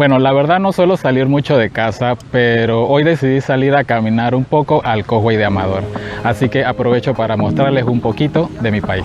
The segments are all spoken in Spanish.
Bueno, la verdad no suelo salir mucho de casa, pero hoy decidí salir a caminar un poco al Causeway de Amador. Así que aprovecho para mostrarles un poquito de mi país.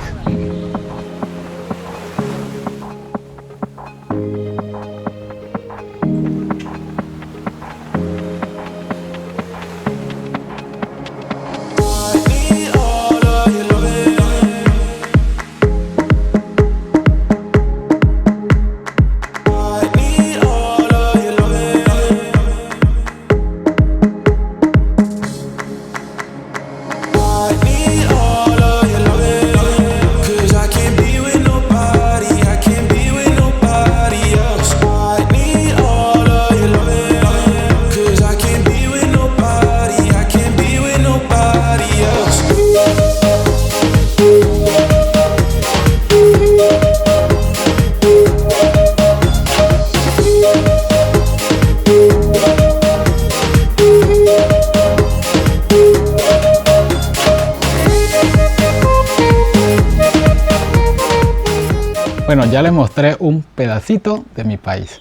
Bueno, ya les mostré un pedacito de mi país.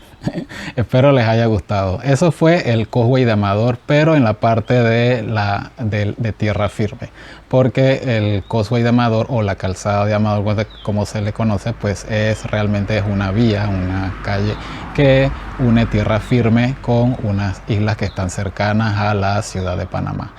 Espero les haya gustado. Eso fue el Causeway de Amador, pero en la parte de tierra firme. Porque el Causeway de Amador o la calzada de Amador, como se le conoce, pues realmente es una vía, una calle que une tierra firme con unas islas que están cercanas a la ciudad de Panamá.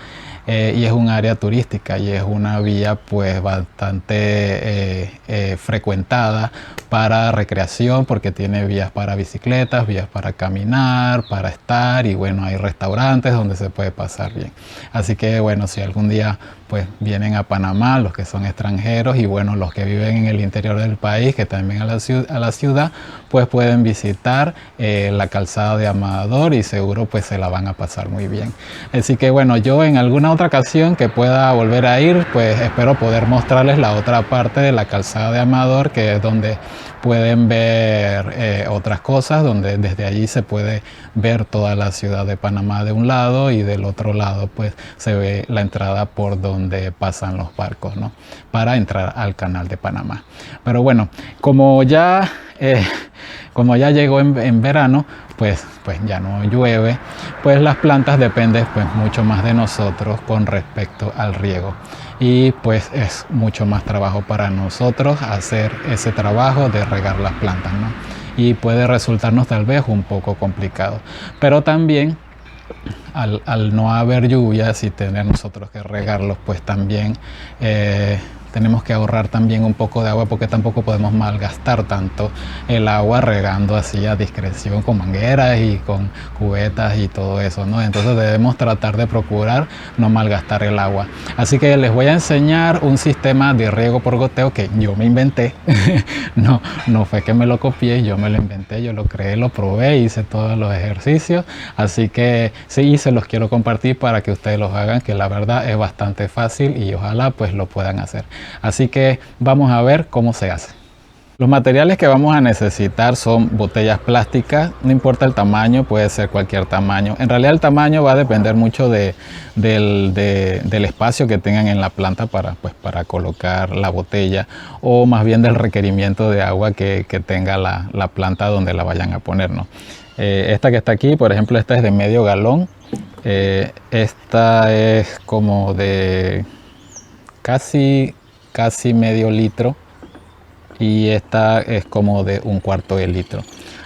Y es un área turística y es una vía pues bastante frecuentada para recreación, porque tiene vías para bicicletas, vías para caminar, para estar, y bueno, hay restaurantes donde se puede pasar bien. Así que bueno, si algún día pues vienen a Panamá, los que son extranjeros, y bueno, los que viven en el interior del país, que también a la ciudad, pues pueden visitar la calzada de Amador y seguro pues se la van a pasar muy bien. Así que bueno, yo en alguna otra ocasión que pueda volver a ir, pues espero poder mostrarles la otra parte de la calzada de Amador, que es donde pueden ver otras cosas, donde desde allí se puede ver toda la ciudad de Panamá de un lado, y del otro lado pues se ve la entrada por donde pasan los barcos, ¿no?, para entrar al canal de Panamá. Pero bueno, como ya llegó en verano, pues ya no llueve, pues las plantas dependen pues mucho más de nosotros con respecto al riego, y pues es mucho más trabajo para nosotros hacer ese trabajo de regar las plantas, ¿no? Y puede resultarnos tal vez un poco complicado, pero también al no haber lluvias y tener nosotros que regarlos, pues también tenemos que ahorrar también un poco de agua, porque tampoco podemos malgastar tanto el agua regando así a discreción con mangueras y con cubetas y todo eso, ¿no? Entonces debemos tratar de procurar no malgastar el agua. Así que les voy a enseñar un sistema de riego por goteo que yo me inventé. No fue que me lo copié, yo me lo inventé, yo lo creé, lo probé, hice todos los ejercicios. Así que sí, se los quiero compartir para que ustedes los hagan, que la verdad es bastante fácil y ojalá pues lo puedan hacer. Así que vamos a ver cómo se hace. Los materiales que vamos a necesitar son botellas plásticas, no importa el tamaño, puede ser cualquier tamaño. En realidad el tamaño va a depender mucho del espacio que tengan en la planta para colocar la botella, o más bien del requerimiento de agua que tenga la planta donde la vayan a poner, ¿no? Esta que está aquí, por ejemplo, esta es de medio galón. Esta es como de casi medio litro, y esta es como de 1/4 de litro.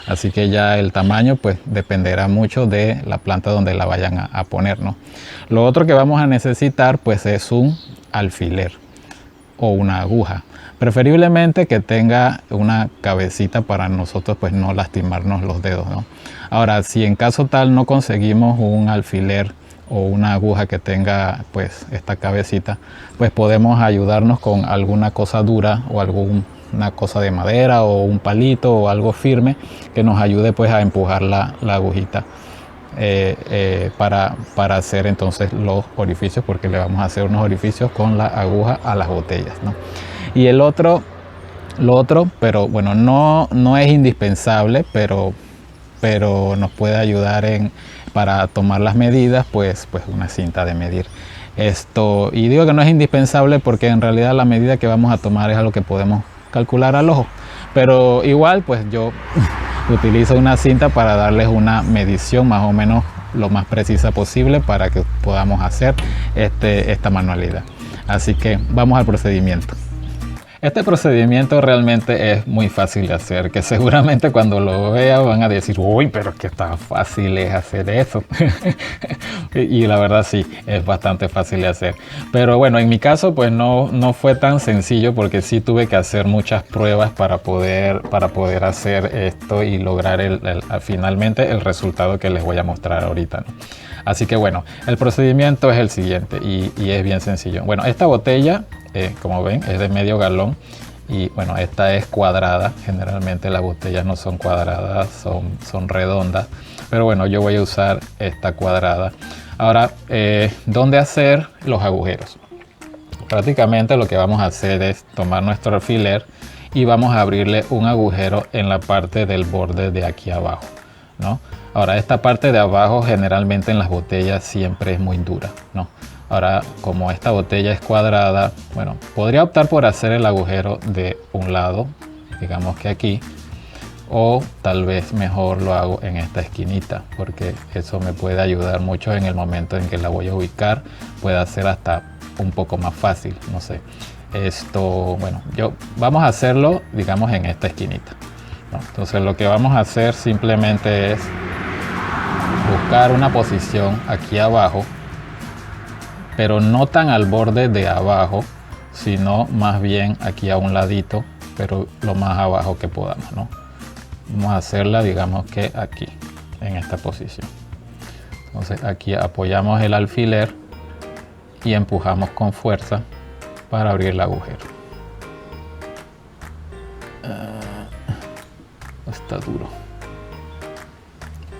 Así que ya el tamaño pues dependerá mucho de la planta donde la vayan a poner, ¿no? Lo otro que vamos a necesitar pues es un alfiler o una aguja, preferiblemente que tenga una cabecita para nosotros pues no lastimarnos los dedos, ¿no? Ahora, si en caso tal no conseguimos un alfiler o una aguja que tenga pues esta cabecita, pues podemos ayudarnos con alguna cosa dura o alguna cosa de madera o un palito o algo firme que nos ayude pues a empujar la agujita para hacer entonces los orificios, porque le vamos a hacer unos orificios con la aguja a las botellas, ¿no? Y lo otro, pero bueno, no es indispensable, pero nos puede ayudar para tomar las medidas, pues una cinta de medir. Y digo que no es indispensable porque en realidad la medida que vamos a tomar es algo que podemos calcular al ojo, pero igual pues yo utilizo una cinta para darles una medición más o menos lo más precisa posible para que podamos hacer esta manualidad. Así que vamos al procedimiento. Este procedimiento realmente es muy fácil de hacer, que seguramente cuando lo vean van a decir, uy, pero que tan fácil es hacer eso. Y la verdad sí, es bastante fácil de hacer. Pero bueno, en mi caso pues no fue tan sencillo, porque sí tuve que hacer muchas pruebas para poder hacer esto y lograr finalmente el resultado que les voy a mostrar ahorita, ¿no? Así que bueno, el procedimiento es el siguiente y es bien sencillo. Bueno, esta botella, como ven, es de medio galón y bueno, esta es cuadrada. Generalmente las botellas no son cuadradas, son redondas, pero bueno, yo voy a usar esta cuadrada. Ahora, ¿dónde hacer los agujeros? Prácticamente lo que vamos a hacer es tomar nuestro alfiler y vamos a abrirle un agujero en la parte del borde de aquí abajo, ¿no? Ahora, esta parte de abajo generalmente en las botellas siempre es muy dura, ¿no? Ahora, como esta botella es cuadrada, bueno, podría optar por hacer el agujero de un lado, digamos que aquí, o tal vez mejor lo hago en esta esquinita, porque eso me puede ayudar mucho en el momento en que la voy a ubicar, puede ser hasta un poco más fácil, no sé. Bueno, vamos a hacerlo, digamos, en esta esquinita, ¿no? Entonces lo que vamos a hacer simplemente es buscar una posición aquí abajo, pero no tan al borde de abajo, sino más bien aquí a un ladito, pero lo más abajo que podamos, ¿no? Vamos a hacerla, digamos que aquí, en esta posición. Entonces aquí apoyamos el alfiler y empujamos con fuerza para abrir el agujero. Está duro.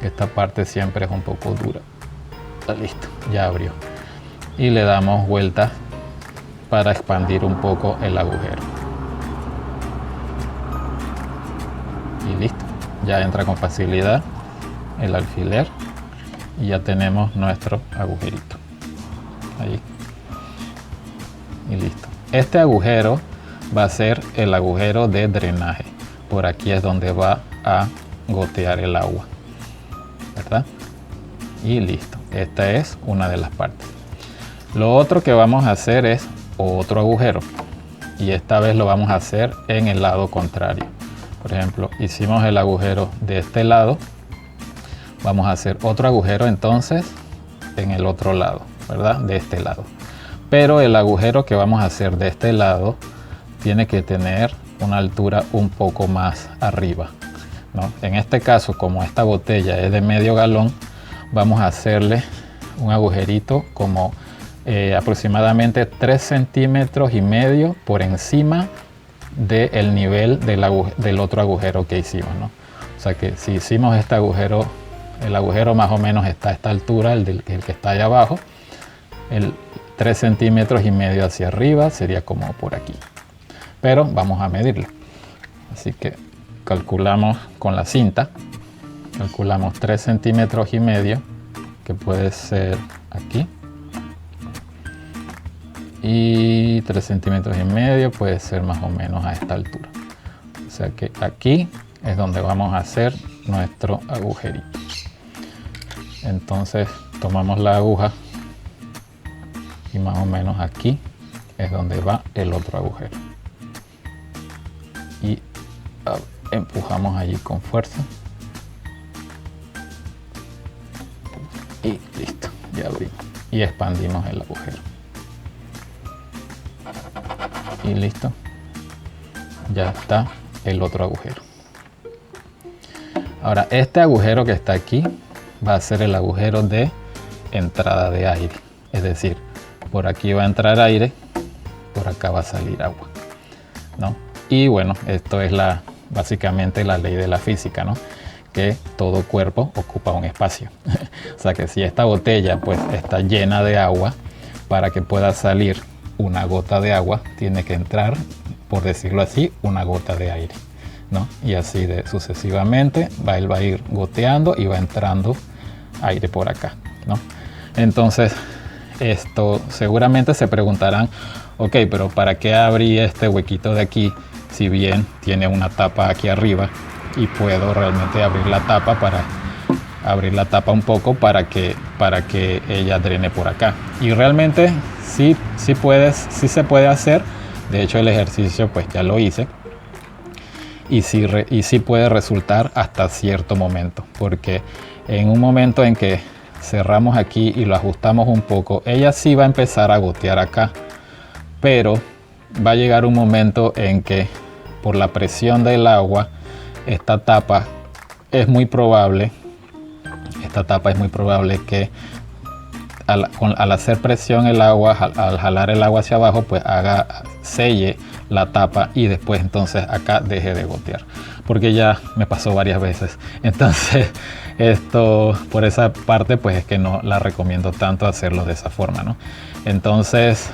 Esta parte siempre es un poco dura. Está listo, ya abrió. Y le damos vuelta para expandir un poco el agujero. Y listo, ya entra con facilidad el alfiler y ya tenemos nuestro agujerito. Ahí. Y listo. Este agujero va a ser el agujero de drenaje. Por aquí es donde va a gotear el agua, ¿verdad? Y listo. Esta es una de las partes. Lo otro que vamos a hacer es otro agujero. Y esta vez lo vamos a hacer en el lado contrario. Por ejemplo, hicimos el agujero de este lado. Vamos a hacer otro agujero entonces en el otro lado, ¿verdad? De este lado. Pero el agujero que vamos a hacer de este lado tiene que tener una altura un poco más arriba, ¿no? En este caso, como esta botella es de medio galón, vamos a hacerle un agujerito como aproximadamente 3,5 centímetros por encima del nivel del otro agujero que hicimos, ¿no? O sea que si hicimos este agujero, el agujero más o menos está a esta altura, el que está allá abajo, el 3,5 centímetros hacia arriba sería como por aquí. Pero vamos a medirlo. Así que calculamos con la cinta, calculamos 3,5 centímetros, que puede ser aquí. Y 3,5 centímetros puede ser más o menos a esta altura. O sea que aquí es donde vamos a hacer nuestro agujerito. Entonces tomamos la aguja y más o menos aquí es donde va el otro agujero. Y empujamos allí con fuerza. Y listo, ya abrimos. Y expandimos el agujero. Y listo, ya está el otro agujero. Ahora este agujero que está aquí va a ser el agujero de entrada de aire, es decir, por aquí va a entrar aire, por acá va a salir agua, ¿no? Y bueno, esto es básicamente la ley de la física, ¿no? Que todo cuerpo ocupa un espacio. O sea que si esta botella pues está llena de agua, para que pueda salir una gota de agua, tiene que entrar, por decirlo así, una gota de aire, ¿no? Y así sucesivamente él va a ir goteando y va entrando aire por acá, ¿no? Entonces, esto seguramente se preguntarán, ok, pero ¿para qué abrí este huequito de aquí si bien tiene una tapa aquí arriba y puedo realmente abrir la tapa un poco para que ella drene por acá. Y realmente sí se puede hacer. De hecho, el ejercicio pues ya lo hice. Y sí puede resultar hasta cierto momento, porque en un momento en que cerramos aquí y lo ajustamos un poco, ella sí va a empezar a gotear acá, pero va a llegar un momento en que por la presión del agua esta tapa es muy probable que al hacer presión el agua, al jalar el agua hacia abajo, pues selle la tapa y después entonces acá deje de gotear, porque ya me pasó varias veces. Entonces por esa parte pues es que no la recomiendo tanto hacerlo de esa forma, ¿no? Entonces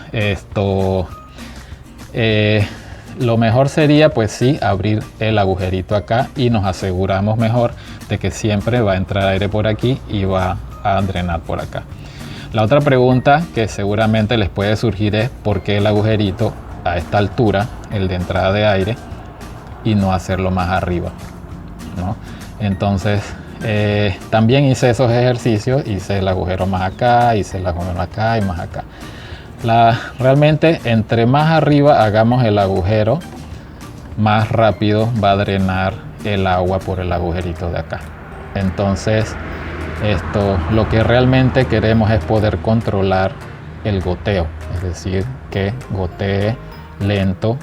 lo mejor sería pues sí abrir el agujerito acá y nos aseguramos mejor de que siempre va a entrar aire por aquí y va a drenar por acá. La otra pregunta que seguramente les puede surgir es por qué el agujerito a esta altura, el de entrada de aire, y no hacerlo más arriba, ¿no? Entonces también hice esos ejercicios, hice el agujero más acá, hice el agujero acá y más acá. Realmente entre más arriba hagamos el agujero, más rápido va a drenar el agua por el agujerito de acá. Entonces lo que realmente queremos es poder controlar el goteo, es decir, que gotee lento,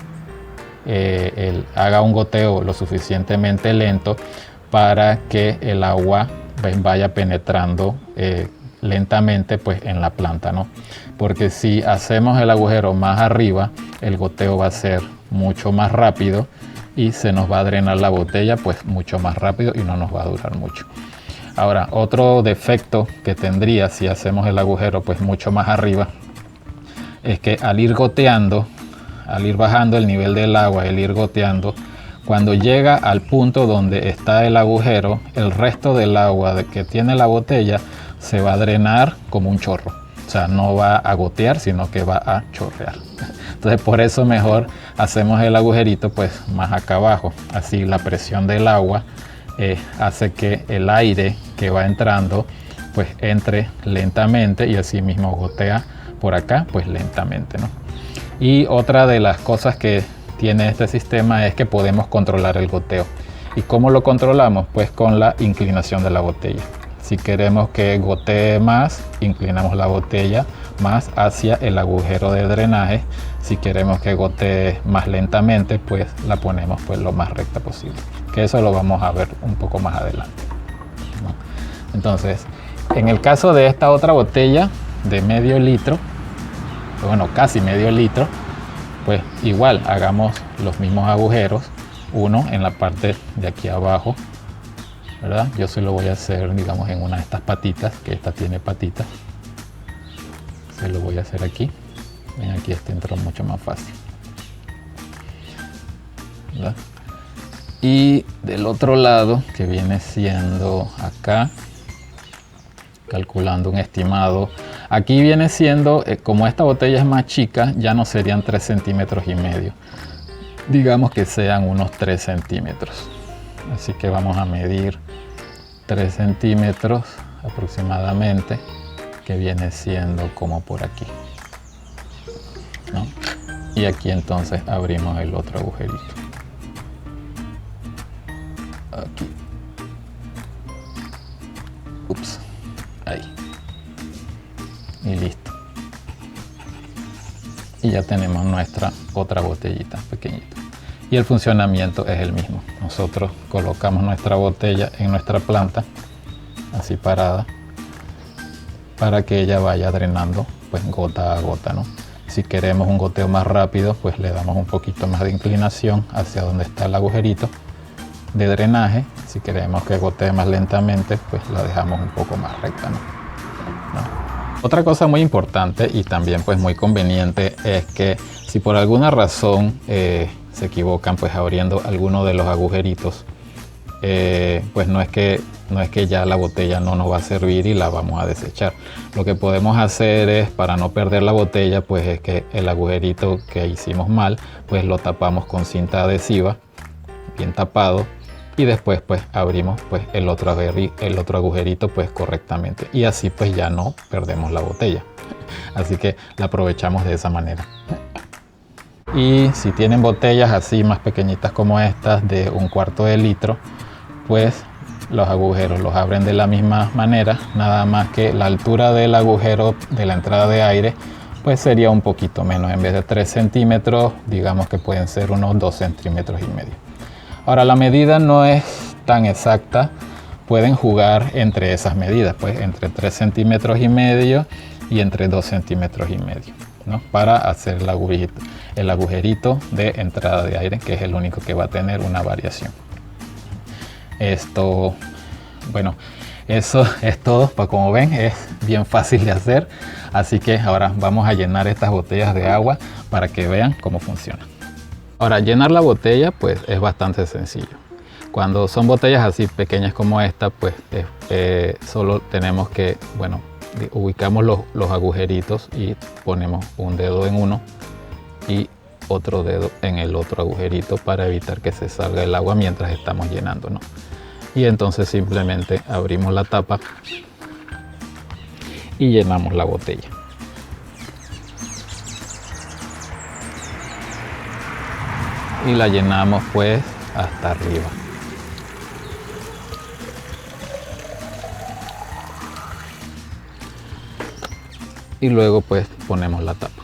haga un goteo lo suficientemente lento para que el agua vaya penetrando lentamente pues en la planta, ¿no? Porque si hacemos el agujero más arriba, el goteo va a ser mucho más rápido y se nos va a drenar la botella pues mucho más rápido y no nos va a durar mucho. Ahora, otro defecto que tendría si hacemos el agujero pues mucho más arriba es que al ir goteando, al ir bajando el nivel del agua, el ir goteando, cuando llega al punto donde está el agujero, el resto del agua que tiene la botella se va a drenar como un chorro. O sea, no va a gotear, sino que va a chorrear. Entonces, por eso mejor hacemos el agujerito pues más acá abajo. Así la presión del agua hace que el aire que va entrando pues entre lentamente y así mismo gotea por acá pues lentamente, ¿no? Y otra de las cosas que tiene este sistema es que podemos controlar el goteo. ¿Y cómo lo controlamos? Pues con la inclinación de la botella. Si queremos que gotee más, inclinamos la botella más hacia el agujero de drenaje. Si queremos que gotee más lentamente, pues la ponemos pues lo más recta posible. Que eso lo vamos a ver un poco más adelante, ¿no? Entonces, en el caso de esta otra botella de medio litro, bueno, casi medio litro, pues igual hagamos los mismos agujeros, uno en la parte de aquí abajo, ¿verdad? Yo se lo voy a hacer, digamos, en una de estas patitas, que esta tiene patitas. Se lo voy a hacer aquí. Ven, aquí este entró mucho más fácil, ¿verdad? Y del otro lado, que viene siendo acá, calculando un estimado, aquí viene siendo, como esta botella es más chica, ya no serían 3,5 centímetros, digamos que sean unos 3 centímetros. Así que vamos a medir 3 centímetros aproximadamente, que viene siendo como por aquí, ¿no? Y aquí entonces abrimos el otro agujerito. Aquí. Ups. Ahí. Y listo. Y ya tenemos nuestra otra botellita pequeñita. Y el funcionamiento es el mismo. Nosotros colocamos nuestra botella en nuestra planta, así parada, para que ella vaya drenando pues gota a gota, ¿no? Si queremos un goteo más rápido, pues le damos un poquito más de inclinación hacia donde está el agujerito de drenaje. Si queremos que gotee más lentamente, pues la dejamos un poco más recta, ¿no? Otra cosa muy importante y también pues muy conveniente es que si por alguna razón se equivocan pues abriendo alguno de los agujeritos, pues no es que ya la botella no nos va a servir y la vamos a desechar. Lo que podemos hacer es, para no perder la botella, pues es que el agujerito que hicimos mal pues lo tapamos con cinta adhesiva, bien tapado, y después pues abrimos pues el otro agujerito pues correctamente, y así pues ya no perdemos la botella. Así que la aprovechamos de esa manera. Y si tienen botellas así más pequeñitas como estas de 1/4 de litro, pues los agujeros los abren de la misma manera, nada más que la altura del agujero de la entrada de aire pues sería un poquito menos. En vez de 3 centímetros, digamos que pueden ser unos 2,5 centímetros. Ahora, la medida no es tan exacta, pueden jugar entre esas medidas, pues entre 3,5 centímetros y entre 2,5 centímetros, ¿no? Para hacer el agujerito de entrada de aire, que es el único que va a tener una variación. Esto, bueno, eso es todo. Pues como ven, es bien fácil de hacer, así que ahora vamos a llenar estas botellas de agua para que vean cómo funciona. Ahora, llenar la botella pues es bastante sencillo. Cuando son botellas así pequeñas como esta, pues solo tenemos que, bueno, ubicamos los agujeritos y ponemos un dedo en uno y otro dedo en el otro agujerito para evitar que se salga el agua mientras estamos llenando, ¿no? Y entonces simplemente abrimos la tapa y llenamos la botella. Y la llenamos pues hasta arriba. Y luego pues ponemos la tapa.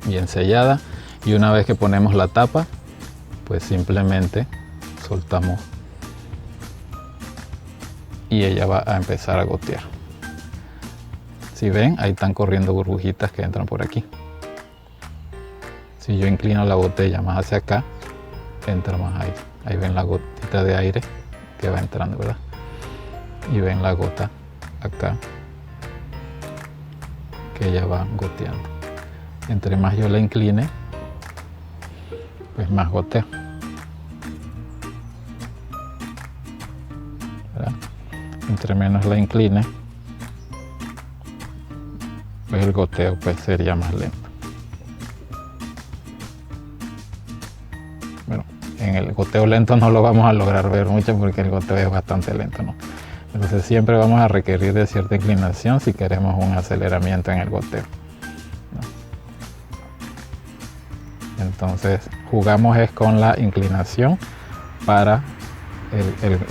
Bien sellada, y una vez que ponemos la tapa pues simplemente soltamos y ella va a empezar a gotear. Si ven, ahí están corriendo burbujitas que entran por aquí. Si yo inclino la botella más hacia acá, entra más aire. Ahí ven la gotita de aire que va entrando, ¿verdad? Y ven la gota acá que ella va goteando. Entre más yo la incline, pues más gotea, ¿verdad? Entre menos la incline, pues el goteo pues sería más lento. Bueno, en el goteo lento no lo vamos a lograr ver mucho porque el goteo es bastante lento, ¿no? Entonces siempre vamos a requerir de cierta inclinación si queremos un aceleramiento en el goteo, ¿no? Entonces jugamos es con la inclinación para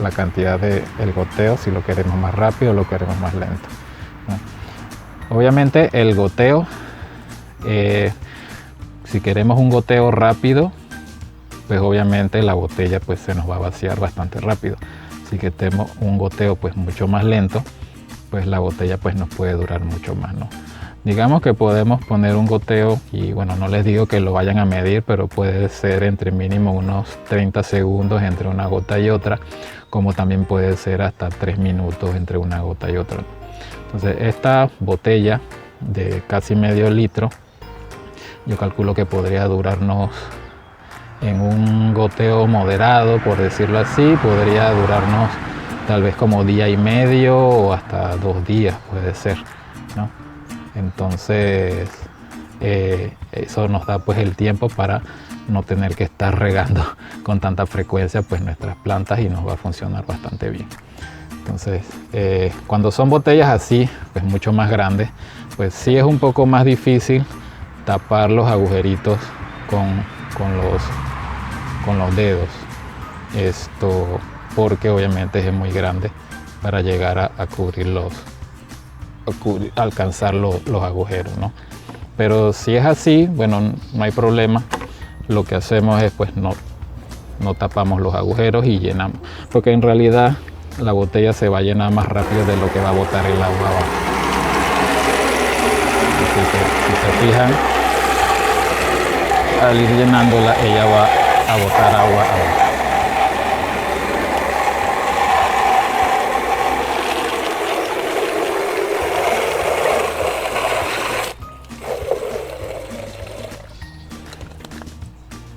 la cantidad del goteo, si lo queremos más rápido o lo queremos más lento, ¿no? Obviamente el goteo, si queremos un goteo rápido, pues obviamente la botella pues se nos va a vaciar bastante rápido. Si queremos un goteo pues mucho más lento, pues la botella pues nos puede durar mucho más, ¿no? Digamos que podemos poner un goteo, y bueno, no les digo que lo vayan a medir, pero puede ser entre mínimo unos 30 segundos entre una gota y otra, como también puede ser hasta 3 minutos entre una gota y otra. Entonces esta botella de casi medio litro, yo calculo que podría durarnos en un goteo moderado, por decirlo así, podría durarnos tal vez como día y medio o hasta 2 días puede ser, ¿no? Entonces eso nos da pues el tiempo para no tener que estar regando con tanta frecuencia pues nuestras plantas, y nos va a funcionar bastante bien. Entonces cuando son botellas así pues mucho más grandes, pues sí es un poco más difícil tapar los agujeritos con los dedos, porque obviamente es muy grande para llegar a alcanzar los agujeros, ¿no? Pero si es así, bueno, no hay problema. Lo que hacemos es pues no tapamos los agujeros y llenamos, porque en realidad la botella se va a llenar más rápido de lo que va a botar el agua abajo. Si se fijan, al ir llenándola ella va a botar agua abajo.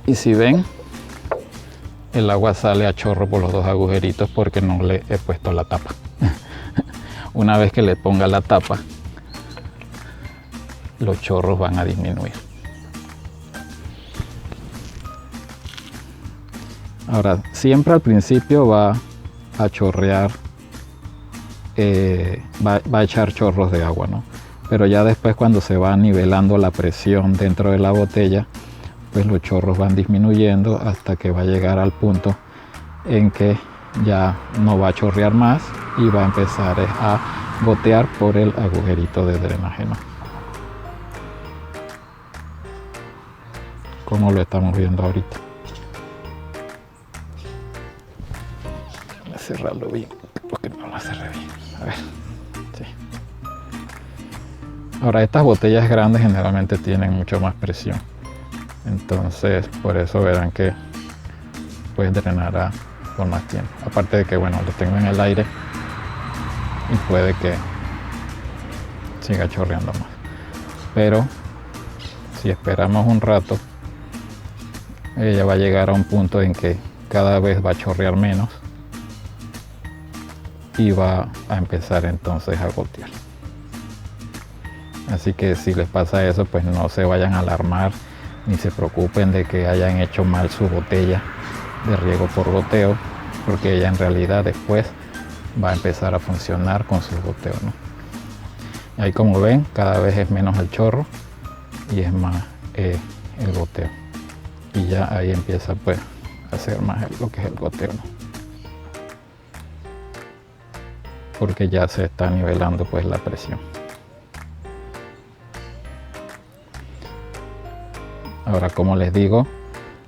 Y si ven, el agua sale a chorro por los 2 agujeritos porque no le he puesto la tapa. Una vez que le ponga la tapa, los chorros van a disminuir. Ahora, siempre al principio va a chorrear, va a echar chorros de agua, ¿no? Pero ya después, cuando se va nivelando la presión dentro de la botella, pues los chorros van disminuyendo hasta que va a llegar al punto en que ya no va a chorrear más y va a empezar a gotear por el agujerito de drenaje, ¿no? Como lo estamos viendo ahorita. Voy a cerrarlo bien, porque no lo cerré bien. A ver, sí. Ahora, estas botellas grandes generalmente tienen mucho más presión, entonces por eso verán que pues drenará por más tiempo. Aparte de que, bueno, lo tengo en el aire y puede que siga chorreando más, pero si esperamos un rato, ella va a llegar a un punto en que cada vez va a chorrear menos y va a empezar entonces a gotear. Así que si les pasa eso, pues no se vayan a alarmar ni se preocupen de que hayan hecho mal su botella de riego por goteo, porque ella en realidad después va a empezar a funcionar con sus goteos, ¿no? Y ahí, como ven, cada vez es menos el chorro y es más el goteo, y ya ahí empieza pues a hacer más lo que es el goteo, ¿no? Porque ya se está nivelando pues la presión. Ahora, como les digo,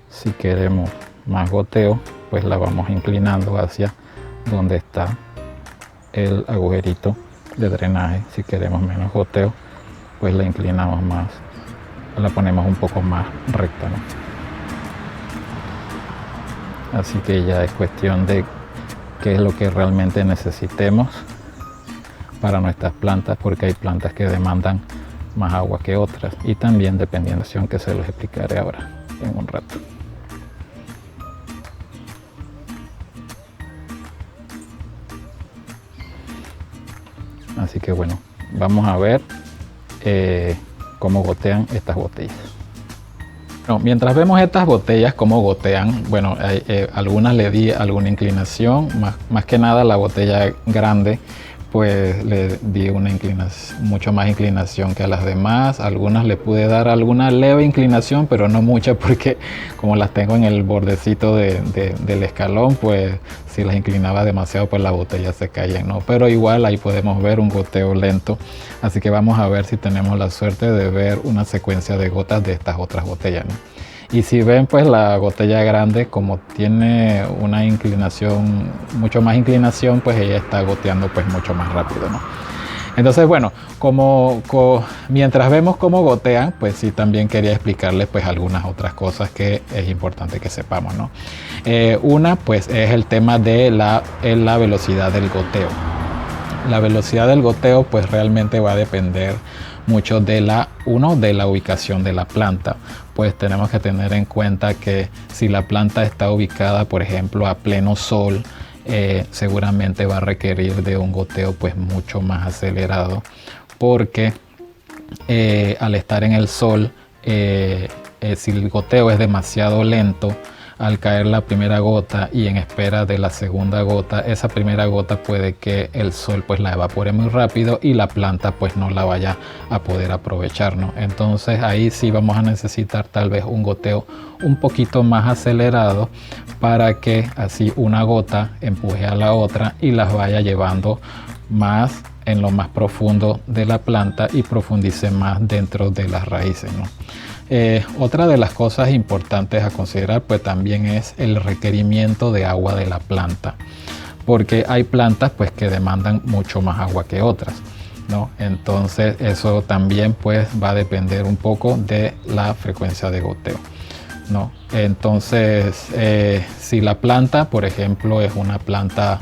si queremos más goteo, pues la vamos inclinando hacia donde está el agujerito de drenaje. Si queremos menos goteo, pues la inclinamos más, la ponemos un poco más recta, ¿no? Así que ya es cuestión de qué es lo que realmente necesitemos para nuestras plantas, porque hay plantas que demandan más agua que otras, y también dependiendo, que se los explicaré ahora en un rato. Así que bueno, vamos a ver cómo gotean estas botellas. Bueno, mientras vemos estas botellas cómo gotean, bueno, algunas le di alguna inclinación, más que nada la botella grande, pues le di una inclinación, mucho más inclinación que a las demás. Algunas le pude dar alguna leve inclinación, pero no mucha, porque como las tengo en el bordecito del escalón, pues si las inclinaba demasiado, pues las botellas se caían, ¿no? Pero igual ahí podemos ver un goteo lento. Así que vamos a ver si tenemos la suerte de ver una secuencia de gotas de estas otras botellas, ¿no? Y si ven, pues la botella grande, como tiene una inclinación, mucho más inclinación, pues ella está goteando pues mucho más rápido, ¿no? Entonces, bueno, mientras vemos cómo gotean, pues sí, también quería explicarles pues algunas otras cosas que es importante que sepamos, ¿no? Una, pues es el tema de la velocidad del goteo. La velocidad del goteo pues realmente va a depender mucho de la ubicación de la planta. Pues tenemos que tener en cuenta que si la planta está ubicada, por ejemplo, a pleno sol, seguramente va a requerir de un goteo pues mucho más acelerado, porque al estar en el sol, si el goteo es demasiado lento, al caer la primera gota y en espera de la segunda gota, esa primera gota puede que el sol pues la evapore muy rápido y la planta pues no la vaya a poder aprovechar, ¿no? Entonces ahí sí vamos a necesitar tal vez un goteo un poquito más acelerado, para que así una gota empuje a la otra y las vaya llevando más en lo más profundo de la planta y profundice más dentro de las raíces, ¿no? Otra de las cosas importantes a considerar pues también es el requerimiento de agua de la planta, porque hay plantas pues que demandan mucho más agua que otras, ¿no? Entonces eso también pues va a depender un poco de la frecuencia de goteo, ¿no? Entonces si la planta, por ejemplo, es una planta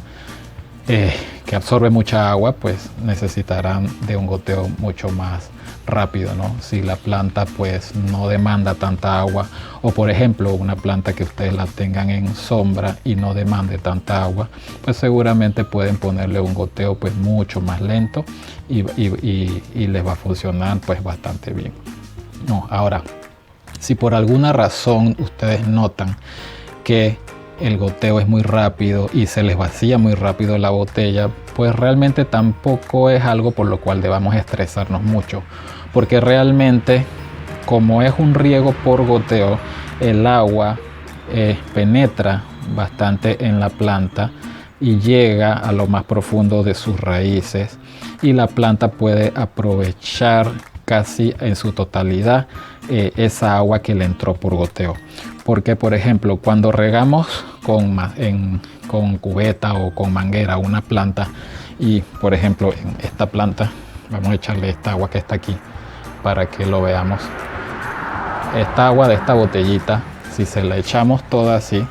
que absorbe mucha agua, pues necesitarán de un goteo mucho más rápido, ¿no? Si la planta pues no demanda tanta agua, o por ejemplo una planta que ustedes la tengan en sombra y no demande tanta agua, pues seguramente pueden ponerle un goteo pues mucho más lento y les va a funcionar pues bastante bien, ¿no? Ahora, si por alguna razón ustedes notan que el goteo es muy rápido y se les vacía muy rápido la botella, pues realmente tampoco es algo por lo cual debamos estresarnos mucho, porque realmente como es un riego por goteo, el agua penetra bastante en la planta y llega a lo más profundo de sus raíces, y la planta puede aprovechar casi en su totalidad esa agua que le entró por goteo. Porque por ejemplo, cuando regamos con cubeta o con manguera una planta, y por ejemplo en esta planta vamos a echarle esta agua que está aquí para que lo veamos. Esta agua de esta botellita, si se la echamos toda así,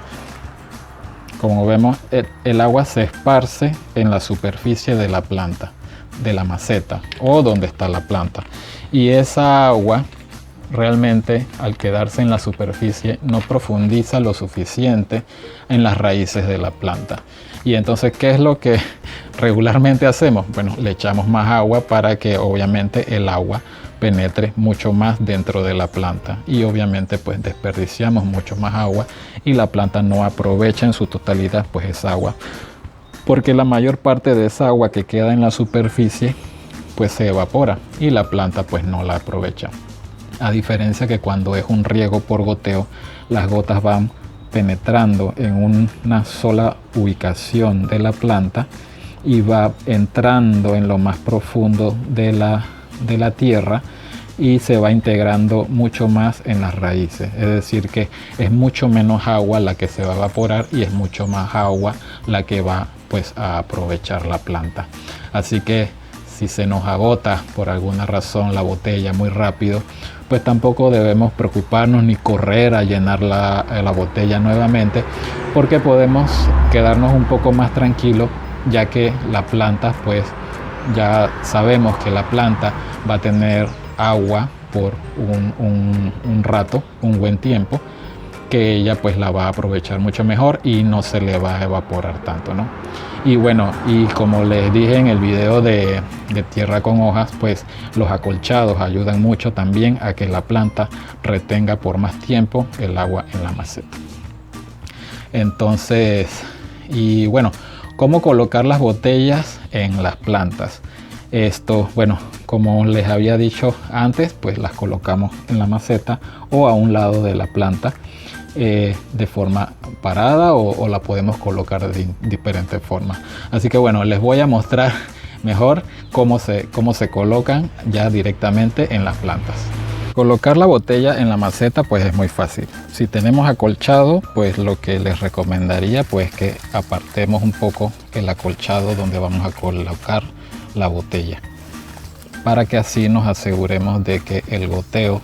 como vemos, el agua se esparce en la superficie de la planta, de la maceta o donde está la planta, y esa agua realmente al quedarse en la superficie no profundiza lo suficiente en las raíces de la planta. Y entonces, ¿qué es lo que regularmente hacemos? Bueno, le echamos más agua para que obviamente el agua penetre mucho más dentro de la planta, y obviamente pues desperdiciamos mucho más agua y la planta no aprovecha en su totalidad pues esa agua, porque la mayor parte de esa agua que queda en la superficie pues se evapora y la planta pues no la aprovecha. A diferencia que cuando es un riego por goteo, las gotas van penetrando en una sola ubicación de la planta y va entrando en lo más profundo de la tierra y se va integrando mucho más en las raíces. Es decir, que es mucho menos agua la que se va a evaporar y es mucho más agua la que va pues a aprovechar la planta. Así que si se nos agota por alguna razón la botella muy rápido, pues tampoco debemos preocuparnos ni correr a llenar la botella nuevamente, porque podemos quedarnos un poco más tranquilos, ya que la planta pues ya sabemos que la planta va a tener agua por un rato, un buen tiempo, que ella pues la va a aprovechar mucho mejor y no se le va a evaporar tanto, ¿no? Y bueno, y como les dije en el video de tierra con hojas, pues los acolchados ayudan mucho también a que la planta retenga por más tiempo el agua en la maceta. Entonces, y bueno, ¿cómo colocar las botellas en las plantas? Esto, bueno, como les había dicho antes, pues las colocamos en la maceta o a un lado de la planta, de forma parada, o la podemos colocar de diferentes formas. Así que bueno, les voy a mostrar mejor cómo se colocan ya directamente en las plantas. Colocar la botella en la maceta pues es muy fácil. Si tenemos acolchado, pues lo que les recomendaría pues que apartemos un poco el acolchado donde vamos a colocar la botella, para que así nos aseguremos de que el goteo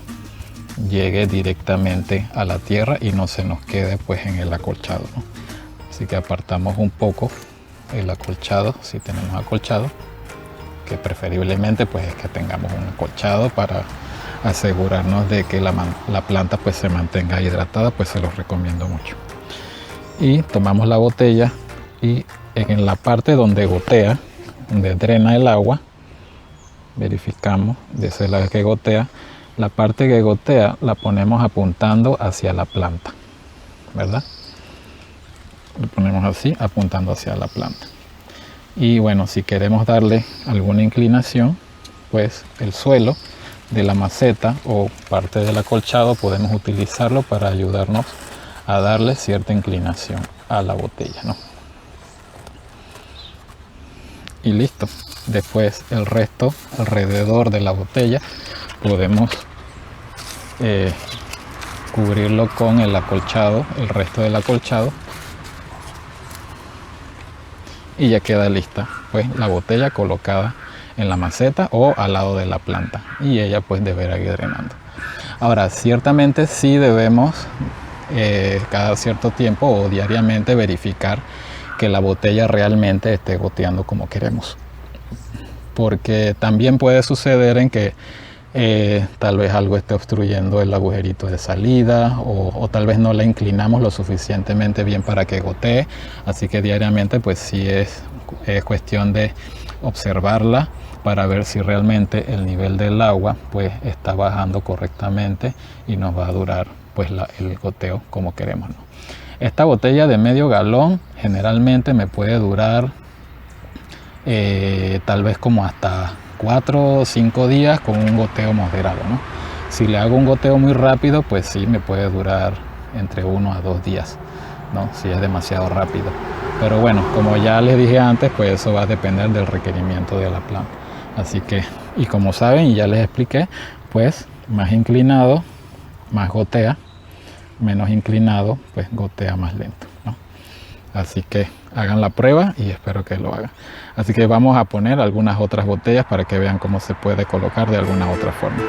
llegue directamente a la tierra y no se nos quede pues en el acolchado, ¿no? Así que apartamos un poco el acolchado, si tenemos acolchado, que preferiblemente pues es que tengamos un acolchado para asegurarnos de que la planta pues se mantenga hidratada, pues se los recomiendo mucho. Y tomamos la botella y en la parte donde gotea, donde drena el agua, verificamos de ese lado que gotea, la parte que gotea la ponemos apuntando hacia la planta, ¿verdad? Lo ponemos así, apuntando hacia la planta. Y bueno, si queremos darle alguna inclinación, pues el suelo de la maceta o parte del acolchado podemos utilizarlo para ayudarnos a darle cierta inclinación a la botella, ¿no? Y listo. Después el resto alrededor de la botella podemos cubrirlo con el acolchado, el resto del acolchado, y ya queda lista pues la botella colocada en la maceta o al lado de la planta, y ella pues deberá ir drenando. Ahora, ciertamente sí debemos cada cierto tiempo o diariamente verificar que la botella realmente esté goteando como queremos, porque también puede suceder en que tal vez algo esté obstruyendo el agujerito de salida, o tal vez no la inclinamos lo suficientemente bien para que gotee. Así que diariamente pues sí es cuestión de observarla para ver si realmente el nivel del agua pues está bajando correctamente y nos va a durar pues el goteo como queremos, ¿no? Esta botella de medio galón generalmente me puede durar tal vez como hasta 4 o 5 días con un goteo moderado, ¿no? Si le hago un goteo muy rápido, pues sí me puede durar entre 1 a 2 días, ¿no? Si es demasiado rápido. Pero bueno, como ya les dije antes, pues eso va a depender del requerimiento de la planta. Así que, y como saben y ya les expliqué, pues más inclinado, más gotea, menos inclinado, pues gotea más lento, ¿no? Así que hagan la prueba y espero que lo hagan. Así que vamos a poner algunas otras botellas para que vean cómo se puede colocar de alguna otra forma.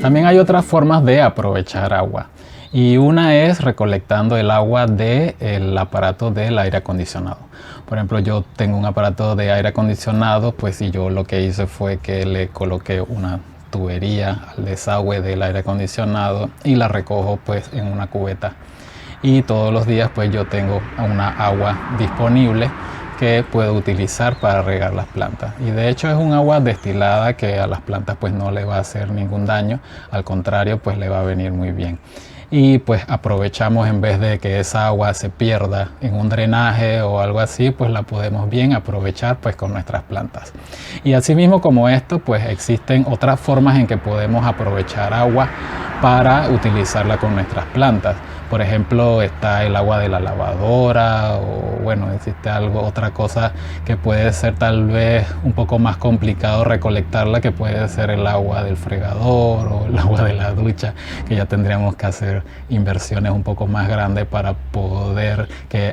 También hay otras formas de aprovechar agua y una es recolectando el agua del aparato del aire acondicionado. Por ejemplo, yo tengo un aparato de aire acondicionado, pues y yo lo que hice fue que le coloqué una tubería al desagüe del aire acondicionado y la recojo pues en una cubeta, y todos los días pues yo tengo una agua disponible que puedo utilizar para regar las plantas, y de hecho es un agua destilada que a las plantas pues no le va a hacer ningún daño, al contrario pues le va a venir muy bien. Y pues aprovechamos, en vez de que esa agua se pierda en un drenaje o algo así, pues la podemos bien aprovechar pues con nuestras plantas. Y asimismo como esto, pues existen otras formas en que podemos aprovechar agua para utilizarla con nuestras plantas. Por ejemplo, está el agua de la lavadora, o bueno, existe otra cosa que puede ser tal vez un poco más complicado recolectarla, que puede ser el agua del fregador o el agua de la ducha, que ya tendríamos que hacer inversiones un poco más grandes para poder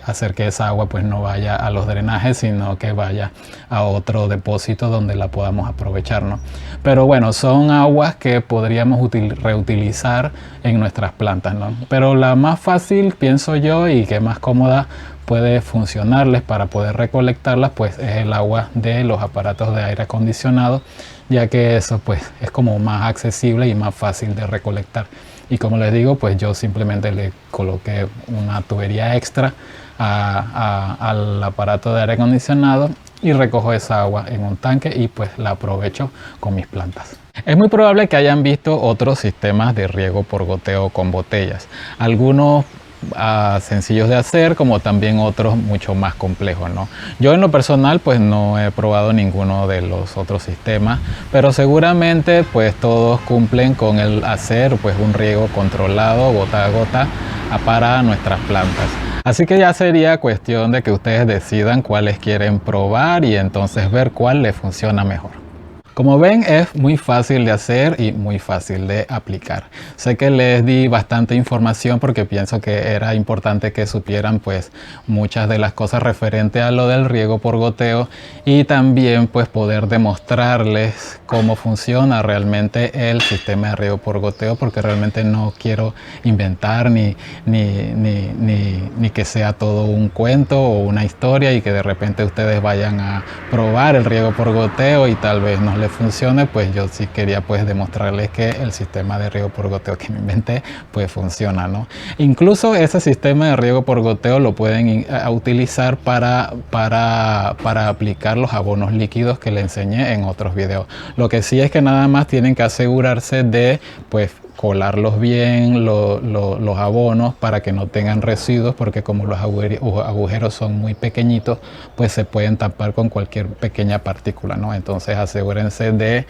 hacer que esa agua pues no vaya a los drenajes, sino que vaya a otro depósito donde la podamos aprovechar, ¿no? Pero bueno, son aguas que podríamos reutilizar en nuestras plantas, ¿no? Pero la más fácil, pienso yo, y que más cómoda puede funcionarles para poder recolectarlas, pues es el agua de los aparatos de aire acondicionado, ya que eso pues es como más accesible y más fácil de recolectar. Y como les digo, pues yo simplemente le coloqué una tubería extra al aparato de aire acondicionado y recojo esa agua en un tanque y pues la aprovecho con mis plantas. Es muy probable que hayan visto otros sistemas de riego por goteo con botellas, algunos sencillos de hacer, como también otros mucho más complejos, ¿no? Yo en lo personal pues no he probado ninguno de los otros sistemas, pero seguramente pues todos cumplen con el hacer pues un riego controlado gota a gota para nuestras plantas. Así que ya sería cuestión de que ustedes decidan cuáles quieren probar y entonces ver cuál les funciona mejor. Como ven, es muy fácil de hacer y muy fácil de aplicar. Sé que les di bastante información porque pienso que era importante que supieran pues muchas de las cosas referentes a lo del riego por goteo, y también pues poder demostrarles cómo funciona realmente el sistema de riego por goteo, porque realmente no quiero inventar ni que sea todo un cuento o una historia y que de repente ustedes vayan a probar el riego por goteo y tal vez no les funcione. Pues yo sí quería pues demostrarles que el sistema de riego por goteo que me inventé pues funciona, ¿no? Incluso ese sistema de riego por goteo lo pueden utilizar para aplicar los abonos líquidos que les enseñé en otros videos. Lo que sí es que nada más tienen que asegurarse de pues colarlos bien los abonos para que no tengan residuos, porque como los agujeros son muy pequeñitos, pues se pueden tapar con cualquier pequeña partícula, ¿no? Entonces asegúrense de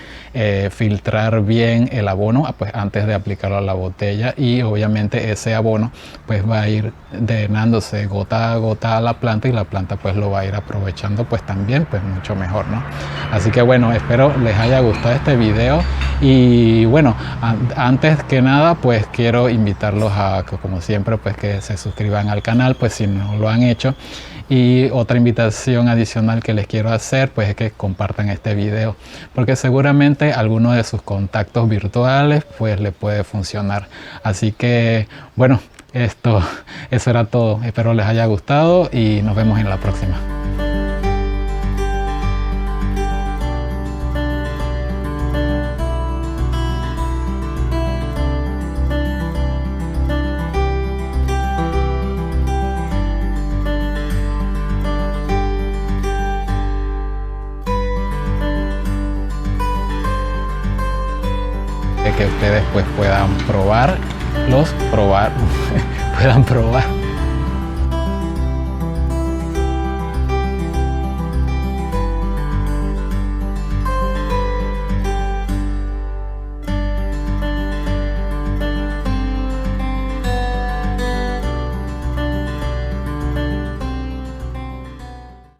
filtrar bien el abono pues antes de aplicarlo a la botella, y obviamente ese abono pues va a ir drenándose gota a gota a la planta, y la planta pues lo va a ir aprovechando pues también pues mucho mejor, ¿no? Así que bueno, espero les haya gustado este video, y bueno, antes que nada pues quiero invitarlos a que, como siempre, pues que se suscriban al canal pues si no lo han hecho, Y otra invitación adicional que les quiero hacer pues es que compartan este video, porque seguramente alguno de sus contactos virtuales pues le puede funcionar. Así que bueno, eso era todo. Espero les haya gustado y nos vemos en la próxima. De que ustedes pues puedan probar puedan probar